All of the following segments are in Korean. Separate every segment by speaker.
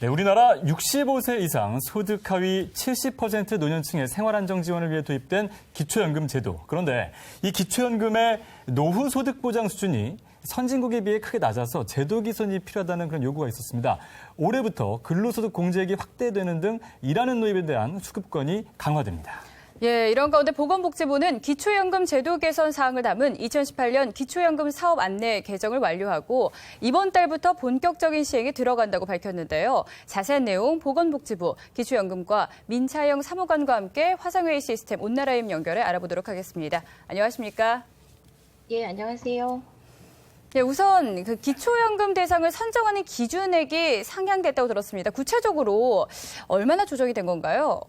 Speaker 1: 네, 우리나라 65세 이상 소득 하위 70% 노년층의 생활안정 지원을 위해 도입된 기초연금 제도. 그런데 이 기초연금의 노후 소득 보장 수준이 선진국에 비해 크게 낮아서 제도 개선이 필요하다는 그런 요구가 있었습니다. 올해부터 근로소득 공제액이 확대되는 등 일하는 노입에 대한 수급권이 강화됩니다.
Speaker 2: 예, 이런 가운데 보건복지부는 기초연금 제도 개선 사항을 담은 2018년 기초연금 사업 안내 개정을 완료하고 이번 달부터 본격적인 시행에 들어간다고 밝혔는데요. 자세한 내용 보건복지부 기초연금과 민차영 사무관과 함께 화상회의 시스템 온나라임 연결해 알아보도록 하겠습니다. 안녕하십니까?
Speaker 3: 예, 안녕하세요.
Speaker 2: 예, 우선 그 기초연금 대상을 선정하는 기준액이 상향됐다고 들었습니다. 구체적으로 얼마나 조정이 된 건가요?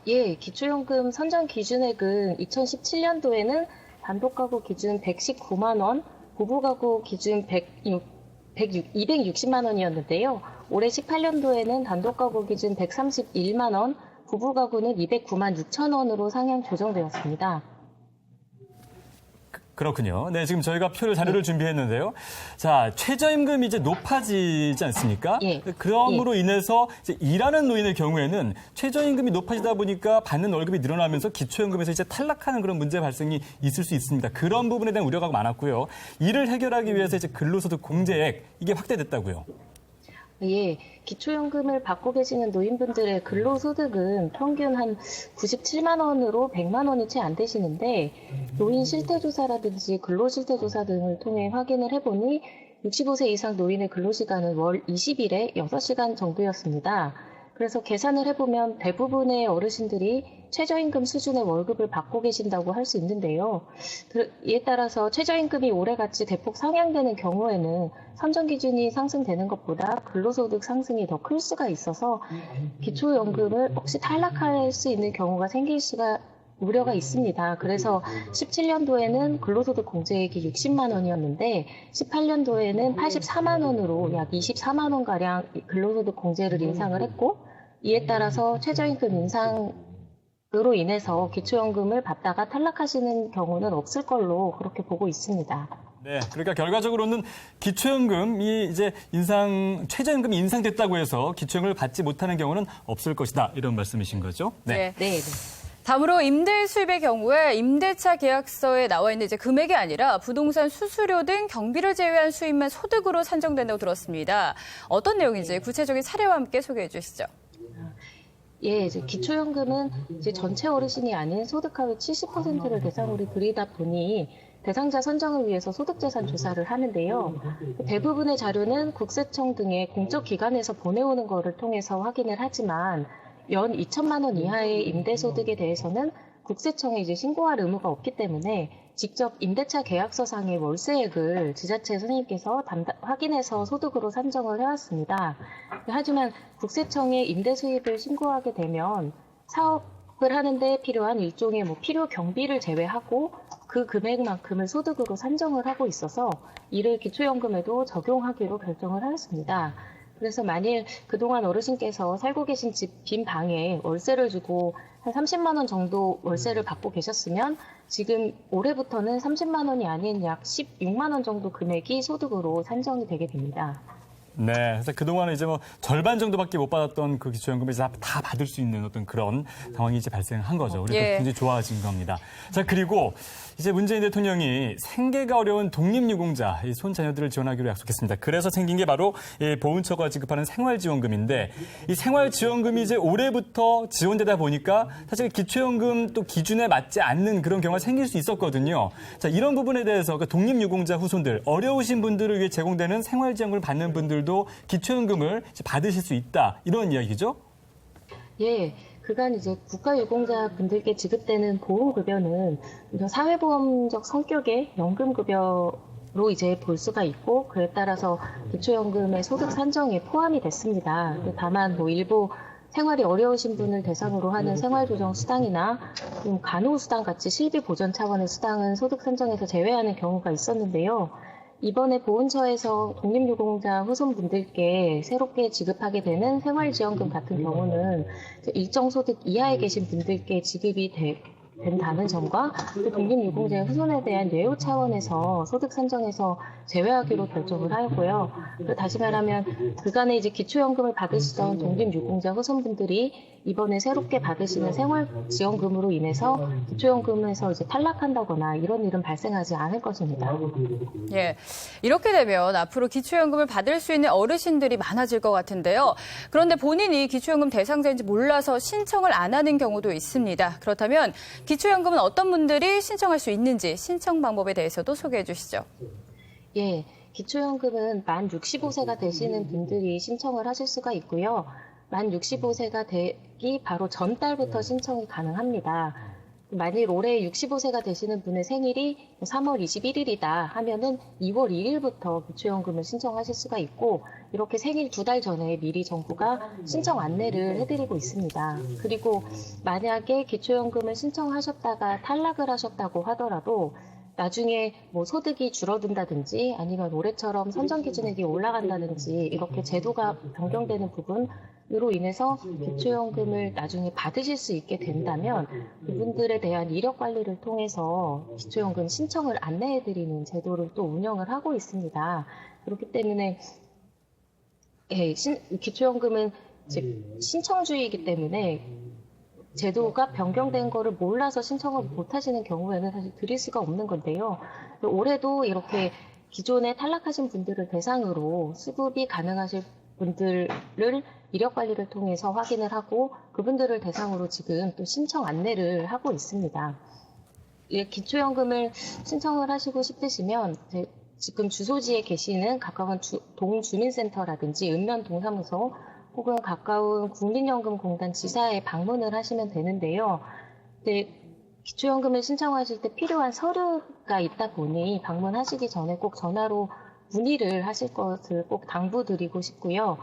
Speaker 3: 예, 기초연금 선정 기준액은 2017년도에는 단독가구 기준 119만 원, 부부가구 기준 260만 원이었는데요. 올해 18년도에는 단독가구 기준 131만 원, 부부가구는 209만 6천 원으로 상향 조정되었습니다.
Speaker 1: 그렇군요. 네, 지금 저희가 자료를 준비했는데요. 자, 최저임금이 이제 높아지지 않습니까?
Speaker 3: 예.
Speaker 1: 그럼으로 인해서 이제 일하는 노인의 경우에는 최저임금이 높아지다 보니까 받는 월급이 늘어나면서 기초연금에서 이제 탈락하는 그런 문제 발생이 있을 수 있습니다. 그런 부분에 대한 우려가 많았고요. 이를 해결하기 위해서 이제 근로소득 공제액 이게 확대됐다고요.
Speaker 3: 예, 기초연금을 받고 계시는 노인분들의 근로소득은 평균 한 97만 원으로 100만 원이 채 안 되시는데 노인 실태조사라든지 근로실태조사 등을 통해 확인을 해보니 65세 이상 노인의 근로시간은 월 20일에 6시간 정도였습니다. 그래서 계산을 해보면 대부분의 어르신들이 최저임금 수준의 월급을 받고 계신다고 할 수 있는데요. 이에 따라서 최저임금이 올해같이 대폭 상향되는 경우에는 선정 기준이 상승되는 것보다 근로소득 상승이 더 클 수가 있어서 기초연금을 혹시 탈락할 수 있는 경우가 생길 수가 우려가 있습니다. 그래서 17년도에는 근로소득 공제액이 60만 원이었는데 18년도에는 84만 원으로 약 24만 원가량 근로소득 공제를 인상을 했고 이에 따라서 최저임금 인상으로 인해서 기초연금을 받다가 탈락하시는 경우는 없을 걸로 그렇게 보고 있습니다.
Speaker 1: 네, 그러니까 결과적으로는 기초연금이 이제 최저임금이 인상됐다고 해서 기초연금을 받지 못하는 경우는 없을 것이다. 이런 말씀이신 거죠?
Speaker 2: 네.
Speaker 3: 네.
Speaker 2: 다음으로 임대 수입의 경우에 임대차 계약서에 나와 있는 이제 금액이 아니라 부동산 수수료 등 경비를 제외한 수입만 소득으로 산정된다고 들었습니다. 어떤 내용인지 구체적인 사례와 함께 소개해 주시죠.
Speaker 3: 예, 이제 기초연금은 이제 전체 어르신이 아닌 소득 하위 70%를 대상으로 들이다 보니 대상자 선정을 위해서 소득재산 조사를 하는데요. 대부분의 자료는 국세청 등의 공적 기관에서 보내오는 것을 통해서 확인을 하지만 연 2천만 원 이하의 임대소득에 대해서는 국세청에 이제 신고할 의무가 없기 때문에 직접 임대차 계약서상의 월세액을 지자체 선생님께서 확인해서 소득으로 산정을 해왔습니다. 하지만 국세청에 임대 수입을 신고하게 되면 사업을 하는데 필요한 일종의 필요 경비를 제외하고 그 금액만큼을 소득으로 산정을 하고 있어서 이를 기초연금에도 적용하기로 결정을 하였습니다. 그래서 만일 그동안 어르신께서 살고 계신 집 빈 방에 월세를 주고 한 30만 원 정도 월세를 받고 계셨으면 지금 올해부터는 30만 원이 아닌 약 16만 원 정도 금액이 소득으로 산정이 되게 됩니다.
Speaker 1: 네, 그래서 그동안은 이제 절반 정도밖에 못 받았던 그 기초연금을 이제 다 받을 수 있는 어떤 그런 상황이 이제 발생한 거죠. 우리가
Speaker 2: 예.
Speaker 1: 굉장히 좋아진 겁니다. 자, 그리고 이제 문재인 대통령이 생계가 어려운 독립유공자, 이 손자녀들을 지원하기로 약속했습니다. 그래서 생긴 게 바로 보훈처가 지급하는 생활지원금인데 이 생활지원금이 이제 올해부터 지원되다 보니까 사실 기초연금 또 기준에 맞지 않는 그런 경우가 생길 수 있었거든요. 자, 이런 부분에 대해서 그 독립유공자 후손들, 어려우신 분들을 위해 제공되는 생활지원금을 받는 분들도 기초연금을 받으실 수 있다. 이런 이야기죠?
Speaker 3: 예. 그간 이제 국가유공자 분들께 지급되는 보험급여는 사회보험적 성격의 연금급여로 이제 볼 수가 있고 그에 따라서 기초연금의 소득 산정에 포함이 됐습니다. 다만 일부 생활이 어려우신 분을 대상으로 하는 생활조정 수당이나 간호수당 같이 실비 보전 차원의 수당은 소득 산정에서 제외하는 경우가 있었는데요. 이번에 보훈처에서 독립유공자 후손분들께 새롭게 지급하게 되는 생활지원금 같은 경우는 일정 소득 이하에 계신 분들께 지급이 된다는 점과 또 독립유공자의 후손에 대한 예우 차원에서 소득 산정에서 제외하기로 결정을 하였고요. 다시 말하면 그간에 이제 기초연금을 받으시던 독립유공자 후손분들이 이번에 새롭게 받으시는 생활지원금으로 인해서 기초연금에서 이제 탈락한다거나 이런 일은 발생하지 않을 것입니다.
Speaker 2: 예, 이렇게 되면 앞으로 기초연금을 받을 수 있는 어르신들이 많아질 것 같은데요. 그런데 본인이 기초연금 대상자인지 몰라서 신청을 안 하는 경우도 있습니다. 그렇다면 기초연금은 어떤 분들이 신청할 수 있는지 신청 방법에 대해서도 소개해 주시죠.
Speaker 3: 예, 기초연금은 만 65세가 되시는 분들이 신청을 하실 수가 있고요. 만 65세가 되기 바로 전달부터 신청이 가능합니다. 만일 올해 65세가 되시는 분의 생일이 3월 21일이다 하면은 2월 2일부터 기초연금을 신청하실 수가 있고, 이렇게 생일 2달 전에 미리 정부가 신청 안내를 해드리고 있습니다. 그리고 만약에 기초연금을 신청하셨다가 탈락을 하셨다고 하더라도 나중에 뭐 소득이 줄어든다든지 아니면 올해처럼 선정기준액이 올라간다든지 이렇게 제도가 변경되는 부분으로 인해서 기초연금을 나중에 받으실 수 있게 된다면 그분들에 대한 이력 관리를 통해서 기초연금 신청을 안내해드리는 제도를 또 운영을 하고 있습니다. 그렇기 때문에 기초연금은 신청주의이기 때문에 제도가 변경된 거를 몰라서 신청을 못 하시는 경우에는 사실 드릴 수가 없는 건데요. 올해도 이렇게 기존에 탈락하신 분들을 대상으로 수급이 가능하실 분들을 이력 관리를 통해서 확인을 하고 그분들을 대상으로 지금 또 신청 안내를 하고 있습니다. 기초연금을 신청을 하시고 싶으시면 지금 주소지에 계시는 가까운 동주민센터라든지 읍면동사무소 혹은 가까운 국민연금공단 지사에 방문을 하시면 되는데요. 기초연금을 신청하실 때 필요한 서류가 있다 보니 방문하시기 전에 꼭 전화로 문의를 하실 것을 꼭 당부드리고 싶고요.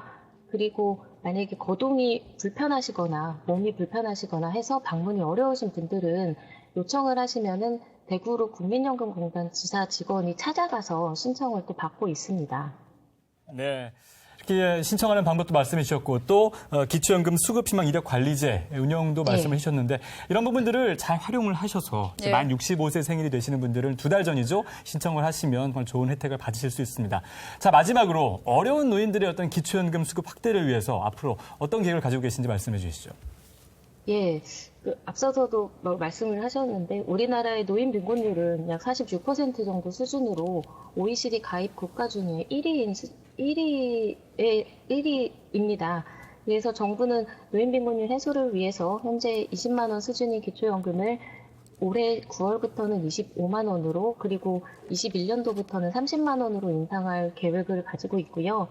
Speaker 3: 그리고 만약에 거동이 불편하시거나 몸이 불편하시거나 해서 방문이 어려우신 분들은 요청을 하시면은 대구로 국민연금공단 지사 직원이 찾아가서 신청을 또 받고 있습니다.
Speaker 1: 네. 이렇게 신청하는 방법도 말씀해 주셨고 또 기초연금 수급희망 이력 관리제 운영도 말씀을 해주셨는데 이런 부분들을 잘 활용을 하셔서 만 65세 생일이 되시는 분들은 2달 전이죠. 신청을 하시면 정말 좋은 혜택을 받으실 수 있습니다. 자, 마지막으로 어려운 노인들의 어떤 기초연금 수급 확대를 위해서 앞으로 어떤 계획을 가지고 계신지 말씀해 주시죠.
Speaker 3: 예, 앞서서도 말씀을 하셨는데 우리나라의 노인 빈곤율은 약 46% 정도 수준으로 OECD 가입 국가 중에 1위입니다. 그래서 정부는 노인 빈곤율 해소를 위해서 현재 20만 원 수준의 기초연금을 올해 9월부터는 25만 원으로 그리고 21년도부터는 30만 원으로 인상할 계획을 가지고 있고요.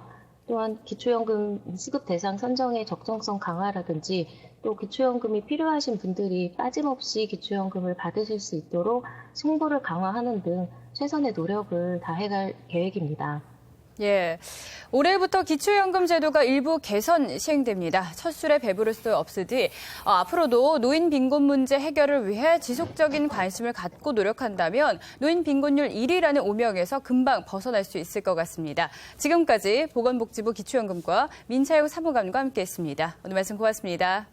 Speaker 3: 또한 기초연금 수급 대상 선정의 적정성 강화라든지 또 기초연금이 필요하신 분들이 빠짐없이 기초연금을 받으실 수 있도록 홍보를 강화하는 등 최선의 노력을 다해갈 계획입니다.
Speaker 2: 예, 올해부터 기초연금 제도가 일부 개선 시행됩니다. 첫 술에 배부를 수 없으니 앞으로도 노인 빈곤 문제 해결을 위해 지속적인 관심을 갖고 노력한다면 노인 빈곤율 1위라는 오명에서 금방 벗어날 수 있을 것 같습니다. 지금까지 보건복지부 기초연금과 민차육 사무관과 함께했습니다. 오늘 말씀 고맙습니다.